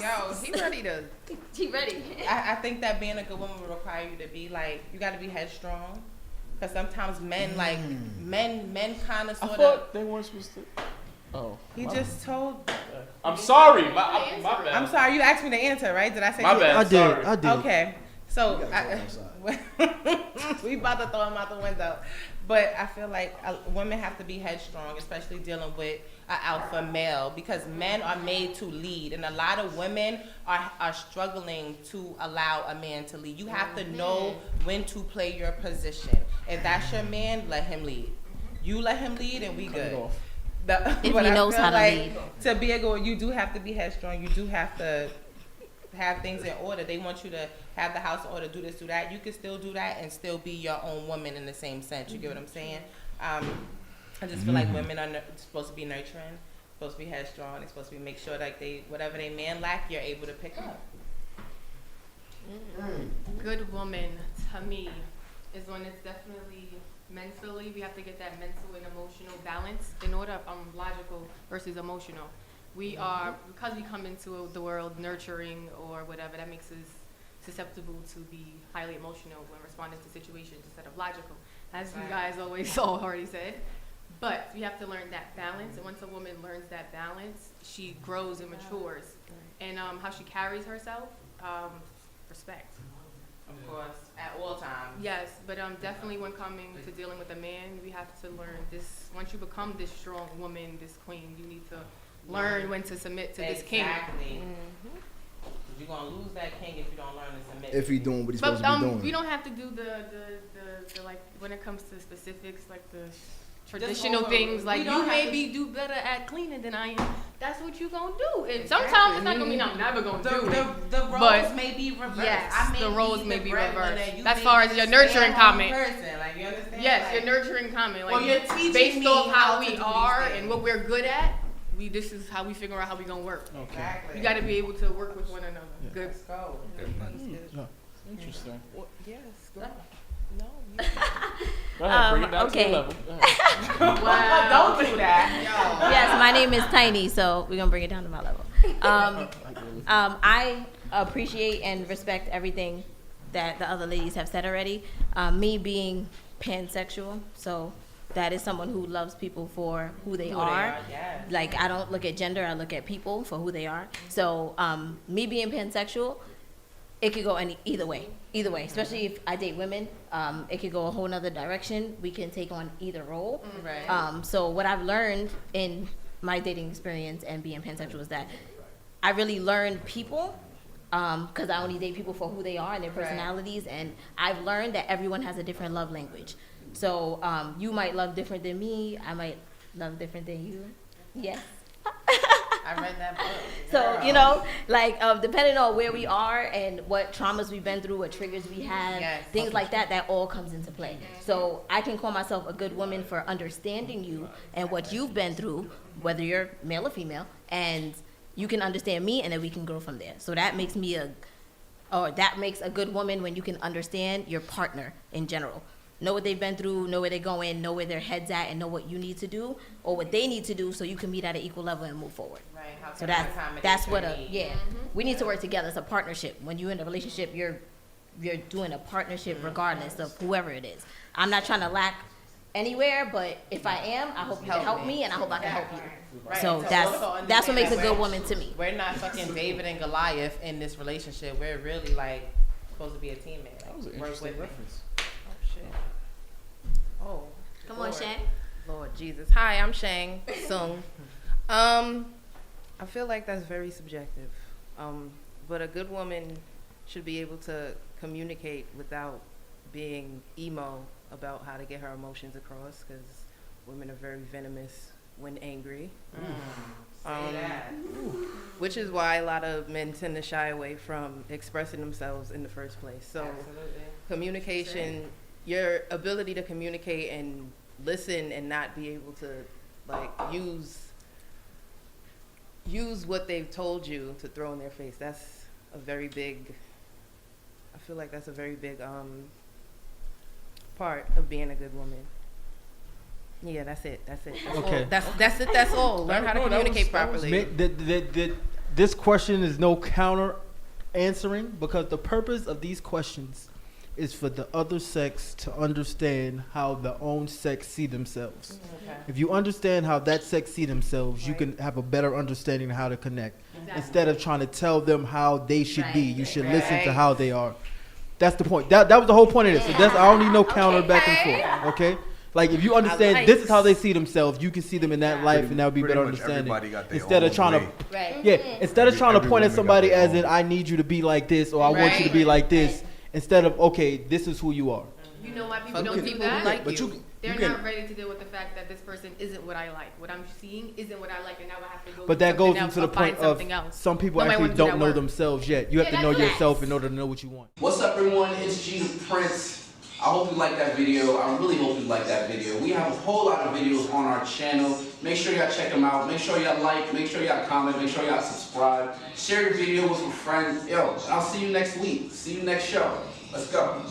house. Yo, he ready to. He ready. I think that being a good woman will require you to be like, you got to be headstrong. Because sometimes men, like, men kind of I sort thought of. they weren't supposed to. Oh. He just told. I'm sorry. My bad. I'm sorry, you asked me to answer, right? Did I say My bad. I did. Sorry. I did. Okay. So, You gotta go we about to throw him out the window. But I feel like women have to be headstrong, especially dealing with an alpha male, because men are made to lead, and a lot of women are struggling to allow a man to lead. You have to know when to play your position. If that's your man, let him lead. You let him lead, and we Cut good. it off. If But he I knows feel how to like lead. to be a good, you do have to be headstrong. You do have to have things in order. They want you to have the house in order, do this, do that. You can still do that and still be your own woman in the same sense. You get what I'm saying? I just feel like women are supposed to be nurturing, supposed to be headstrong. They're supposed to be make sure that they whatever they man lack, you're able to pick up. Good woman to me is when it's definitely mentally, we have to get that mental and emotional balance in order. Logical versus emotional. We are, because we come into the world nurturing or whatever, that makes us susceptible to be highly emotional when responding to situations instead of logical, as you guys always already said. But you have to learn that balance, and once a woman learns that balance, she grows and matures. And how she carries herself, respect. Of course, at all times. Yes, but definitely when coming to dealing with a man, we have to learn this. Once you become this strong woman, this queen, you need to learn when to submit to this king. Exactly. You're gonna lose that king if you don't learn to submit. If he doing what he's But supposed to be doing. we don't have to do the like when it comes to specifics, like the traditional things. Like you maybe do better at cleaning than I am. That's what you gonna do. And sometimes it's not gonna mean I'm never gonna do it. The roles But may be reversed. yes, I may the roles be may the be breadwinner, reversed. you As may far be as your the nurturing stay-at-home comment. person. Like, you understand? Yes, like, your nurturing comment. Like well, you're teaching based me off how how to we do are these things. and what we're good at. This is how we figure out how we gonna work. Exactly. You got to be able to work with one another. Good. Let's go. Interesting. Yes. Go. Go ahead, bring it down to okay. your level. Go ahead. Wow. Don't do that. Yes, my name is Tiny, so we're gonna bring it down to my level. I appreciate and respect everything that the other ladies have said already. Me being pansexual, so that is someone who loves people for who they are. Yes. Like, I don't look at gender, I look at people for who they are. So me being pansexual, it could go either way. Either way, especially if I date women, it could go a whole nother direction. We can take on either role. Right. So what I've learned in my dating experience and being pansexual is that I really learned people, because I only date people for who they are and their personalities, and I've learned that everyone has a different love language. So you might love different than me, I might love different than you. Yes. I read that book. So, you know, like, depending on where we are and what traumas we've been through, what triggers we have, Yes. things like that, that all comes into play. So I can call myself a good woman for understanding you and what you've been through, whether you're male or female, and you can understand me, and then we can grow from there. So that makes me that makes a good woman when you can understand your partner in general. Know what they've been through, know where they're going, know where their head's at, and know what you need to do or what they need to do so you can meet at an equal level and move forward. Right. How So can I that's accommodate what your needs? we need to work together. It's a partnership. When you're in a relationship, you're doing a partnership regardless of whoever it is. I'm not trying to lack anywhere, but if I am, I hope you can help me, and I hope I can help you. Right. So So that's also what makes a understand good woman to me. We're not fucking David and Goliath in this relationship. We're really like supposed to be a teammate. That was an Like, work interesting with me. reference. Oh shit. Oh. Come on, Lord. Shang. Lord Jesus. Hi, I'm Shang Sung. I feel like that's very subjective. But a good woman should be able to communicate without being emo about how to get her emotions across, because women are very venomous when angry. Say that. Which is why a lot of men tend to shy away from expressing themselves in the first place. So Absolutely. communication, your ability to communicate and listen and not be able to like use what they've told you to throw in their face. That's a very big, I feel like that's a very big part of being a good woman. Yeah, that's it. That's it. That's Okay. all. That's it. That's all. Learn how to communicate properly. The This question is no counter answering because the purpose of these questions is for the other sex to understand how the own sex see themselves. Okay. If you understand how that sex see themselves, you can have a better understanding of how to connect. Instead of trying to tell them how they should be, you should listen to how they are. That's the point. That was the whole point of this. So I don't need no counter back and forth. Okay? Like if you understand this is how they see themselves, you can see them in that life, and that would be better understanding. Instead of trying to, instead of trying to point at somebody as in I need you to be like this or I want you to be like this, instead of okay, this is who you are. You know why people don't do that? Like But you. They're not ready to deal with the fact that this person isn't what I like. What I'm seeing isn't what I like, and now I have to go. But do that goes something else into the or find point of something else. some people Nobody actually wants to do don't that know work. themselves yet. You have to know yourself in order to know what you want. What's up, everyone? It's Jesus Prince. I hope you like that video. I really hope you like that video. We have a whole lot of videos on our channel. Make sure y'all check them out. Make sure y'all like. Make sure y'all comment. Make sure y'all subscribe. Share your video with some friends. Yo, I'll see you next week. See you next show. Let's go.